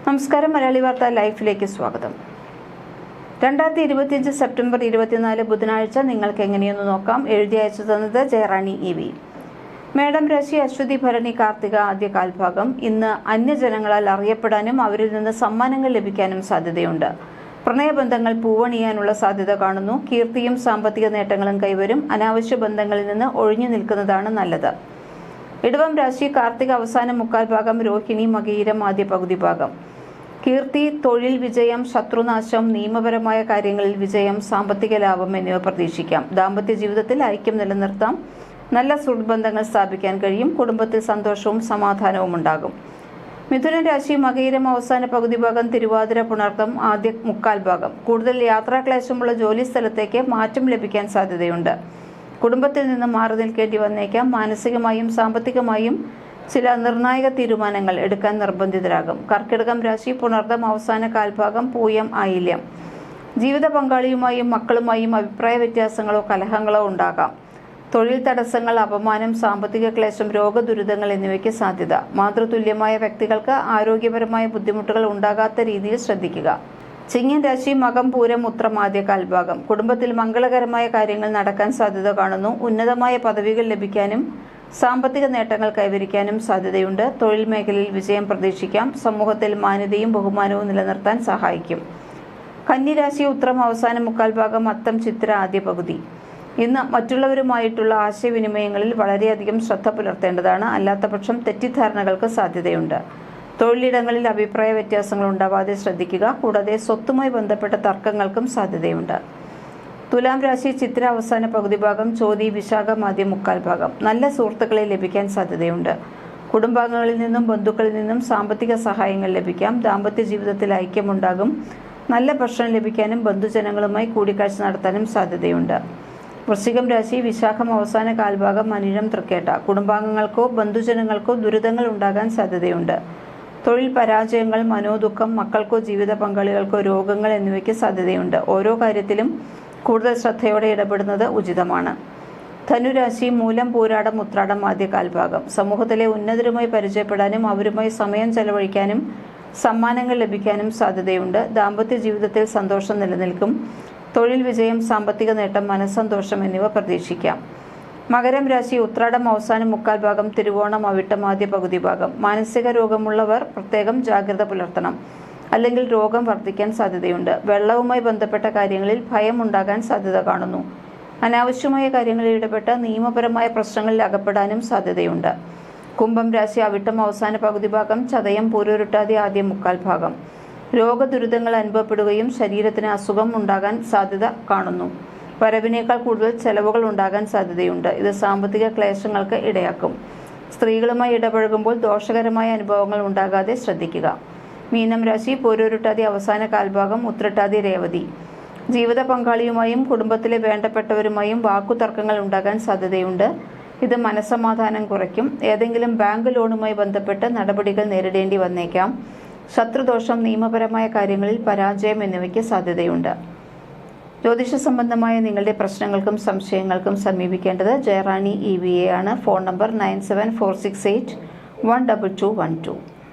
നമസ്കാരം. മലയാളി വാർത്ത ലൈഫിലേക്ക് സ്വാഗതം. 2025 സെപ്റ്റംബർ 24 ബുധനാഴ്ച നിങ്ങൾക്ക് എങ്ങനെയെന്ന് നോക്കാം. എഴുതി അയച്ചു തന്നത് ജയറാണി EV. മേടം രാശി അശ്വതി ഭരണി കാർത്തിക ആദ്യ കാൽഭാഗം. ഇന്ന് അന്യജനങ്ങളാൽ അറിയപ്പെടാനും അവരിൽ നിന്ന് സമ്മാനങ്ങൾ ലഭിക്കാനും സാധ്യതയുണ്ട്. പ്രണയബന്ധങ്ങൾ പൂവണിയാനുള്ള സാധ്യത കാണുന്നു. കീർത്തിയും സാമ്പത്തിക നേട്ടങ്ങളും കൈവരും. അനാവശ്യ ബന്ധങ്ങളിൽ നിന്ന് ഒഴിഞ്ഞു നിൽക്കുന്നതാണ് നല്ലത്. ഇടവം രാശി കാർത്തിക അവസാന മുക്കാൽ ഭാഗം, രോഹിണി മകയിരം ആദ്യ പകുതി ഭാഗം. കീർത്തി, തൊഴിൽ വിജയം, ശത്രുനാശം, നിയമപരമായ കാര്യങ്ങളിൽ വിജയം, സാമ്പത്തിക ലാഭം എന്നിവ പ്രതീക്ഷിക്കാം. ദാമ്പത്യ ജീവിതത്തിൽ ഐക്യം നിലനിർത്താം. നല്ല സുഹൃത്ബന്ധങ്ങൾ സ്ഥാപിക്കാൻ കഴിയും. കുടുംബത്തിൽ സന്തോഷവും സമാധാനവും ഉണ്ടാകും. മിഥുന രാശി മകയിരം അവസാന പകുതി ഭാഗം, തിരുവാതിര പുണർത്തം ആദ്യ മുക്കാൽ ഭാഗം. കൂടുതൽ യാത്രാക്ലേശമുള്ള ജോലി സ്ഥലത്തേക്ക് മാറ്റം ലഭിക്കാൻ സാധ്യതയുണ്ട്. കുടുംബത്തിൽ നിന്ന് മാറി നിൽക്കേണ്ടി വന്നേക്കാം. മാനസികമായും സാമ്പത്തികമായും ചില നിർണായക തീരുമാനങ്ങൾ എടുക്കാൻ നിർബന്ധിതരാകും. കർക്കിടകം രാശി പുണർത്തം അവസാന കാൽഭാഗം, പൂയം ആയില്യം. ജീവിത പങ്കാളിയുമായും മക്കളുമായും അഭിപ്രായ വ്യത്യാസങ്ങളോ കലഹങ്ങളോ ഉണ്ടാകാം. തൊഴിൽ തടസ്സങ്ങൾ, അപമാനം, സാമ്പത്തിക ക്ലേശം, രോഗദുരിതങ്ങൾ എന്നിവയ്ക്ക് സാധ്യത. മാതൃതുല്യമായ വ്യക്തികൾക്ക് ആരോഗ്യപരമായ ബുദ്ധിമുട്ടുകൾ ഉണ്ടാകാത്ത രീതിയിൽ ശ്രദ്ധിക്കുക. ചിങ്ങൻ രാശി മകം പൂരം ഉത്രം ആദ്യ കാൽഭാഗം. കുടുംബത്തിൽ മംഗളകരമായ കാര്യങ്ങൾ നടക്കാൻ സാധ്യത കാണുന്നു. ഉന്നതമായ പദവികൾ ലഭിക്കാനും സാമ്പത്തിക നേട്ടങ്ങൾ കൈവരിക്കാനും സാധ്യതയുണ്ട്. തൊഴിൽ മേഖലയിൽ വിജയം പ്രതീക്ഷിക്കാം. സമൂഹത്തിൽ മാന്യതയും ബഹുമാനവും നിലനിർത്താൻ സഹായിക്കും. കന്നിരാശി ഉത്രം അവസാന മുക്കാൽ ഭാഗം, അത്തം ചിത്ര ആദ്യ പകുതി. ഇന്ന് മറ്റുള്ളവരുമായിട്ടുള്ള ആശയവിനിമയങ്ങളിൽ വളരെയധികം ശ്രദ്ധ പുലർത്തേണ്ടതാണ്. അല്ലാത്തപക്ഷം തെറ്റിദ്ധാരണകൾക്ക് സാധ്യതയുണ്ട്. തൊഴിലിടങ്ങളിൽ അഭിപ്രായ വ്യത്യാസങ്ങൾ ഉണ്ടാവാതെ ശ്രദ്ധിക്കുക. കൂടാതെ സ്വത്തുമായി ബന്ധപ്പെട്ട തർക്കങ്ങൾക്കും സാധ്യതയുണ്ട്. തുലാം രാശി ചിത്ര അവസാന പകുതി ഭാഗം, ചോതി വിശാഖം ആദ്യ മുക്കാൽ ഭാഗം. നല്ല സുഹൃത്തുക്കളെ ലഭിക്കാൻ സാധ്യതയുണ്ട്. കുടുംബാംഗങ്ങളിൽ നിന്നും ബന്ധുക്കളിൽ നിന്നും സാമ്പത്തിക സഹായങ്ങൾ ലഭിക്കാം. ദാമ്പത്യ ജീവിതത്തിൽ ഐക്യമുണ്ടാകും. നല്ല ഭക്ഷണം ലഭിക്കാനും ബന്ധുജനങ്ങളുമായി കൂടിക്കാഴ്ച നടത്താനും സാധ്യതയുണ്ട്. വൃശ്ചികം രാശി വിശാഖം അവസാന കാൽഭാഗം, അനിഴം തൃക്കേട്ട. കുടുംബാംഗങ്ങൾക്കോ ബന്ധുജനങ്ങൾക്കോ ദുരിതങ്ങൾ ഉണ്ടാകാൻ സാധ്യതയുണ്ട്. തൊഴിൽ പരാജയങ്ങൾ, മനോദുഃഖം, മക്കൾക്കോ ജീവിത പങ്കാളികൾക്കോ രോഗങ്ങൾ എന്നിവയ്ക്ക് സാധ്യതയുണ്ട്. ഓരോ കാര്യത്തിലും കൂടുതൽ ശ്രദ്ധയോടെ ഇടപെടുന്നത് ഉചിതമാണ്. ധനുരാശി മൂലം പൂരാടം ഉത്രാടം ആദ്യ കാൽഭാഗം. സമൂഹത്തിലെ ഉന്നതരുമായി പരിചയപ്പെടാനും അവരുമായി സമയം ചെലവഴിക്കാനും സമ്മാനങ്ങൾ ലഭിക്കാനും സാധ്യതയുണ്ട്. ദാമ്പത്യ ജീവിതത്തിൽ സന്തോഷം നിലനിൽക്കും. തൊഴിൽ വിജയം, സാമ്പത്തിക നേട്ടം, മനസ്സന്തോഷം എന്നിവ പ്രതീക്ഷിക്കാം. മകരം രാശി ഉത്രാടം അവസാനം മുക്കാൽ ഭാഗം, തിരുവോണം അവിട്ടം ആദ്യ പകുതി ഭാഗം. മാനസിക രോഗമുള്ളവർ പ്രത്യേകം ജാഗ്രത പുലർത്തണം. അല്ലെങ്കിൽ രോഗം വർദ്ധിക്കാൻ സാധ്യതയുണ്ട്. വെള്ളവുമായി ബന്ധപ്പെട്ട കാര്യങ്ങളിൽ ഭയം ഉണ്ടാകാൻ സാധ്യത കാണുന്നു. അനാവശ്യമായ കാര്യങ്ങളിൽ ഇടപെട്ട് നിയമപരമായ പ്രശ്നങ്ങളിൽ അകപ്പെടാനും സാധ്യതയുണ്ട്. കുംഭം രാശി അവിട്ടം അവസാന പകുതി ഭാഗം, ചതയം പൂരൊരുട്ടാതി ആദ്യ മുക്കാൽ ഭാഗം. രോഗദുരിതങ്ങൾ അനുഭവപ്പെടുകയും ശരീരത്തിന് അസുഖം ഉണ്ടാകാൻ സാധ്യത കാണുന്നു. വരവിനേക്കാൾ കൂടുതൽ ചെലവുകൾ ഉണ്ടാകാൻ സാധ്യതയുണ്ട്. ഇത് സാമ്പത്തിക ക്ലേശങ്ങൾക്ക് ഇടയാക്കും. സ്ത്രീകളുമായി ഇടപഴകുമ്പോൾ ദോഷകരമായ അനുഭവങ്ങൾ ഉണ്ടാകാതെ ശ്രദ്ധിക്കുക. മീനം രാശി പൂരൊരുട്ടാതി അവസാന കാൽഭാഗം, ഉത്രട്ടാതി രേവതി. ജീവിത പങ്കാളിയുമായും കുടുംബത്തിലെ വേണ്ടപ്പെട്ടവരുമായും വാക്കുതർക്കങ്ങൾ ഉണ്ടാകാൻ സാധ്യതയുണ്ട്. ഇത് മനസ്സമാധാനം കുറയ്ക്കും. ഏതെങ്കിലും ബാങ്ക് ലോണുമായി ബന്ധപ്പെട്ട് നടപടികൾ നേരിടേണ്ടി വന്നേക്കാം. ശത്രുദോഷം, നിയമപരമായ കാര്യങ്ങളിൽ പരാജയം എന്നിവയ്ക്ക് സാധ്യതയുണ്ട്. ജ്യോതിഷ സംബന്ധമായ നിങ്ങളുടെ പ്രശ്നങ്ങൾക്കും സംശയങ്ങൾക്കും സമീപിക്കേണ്ടത് ജയറാണി EV ആണ്. Phone number 9746812212.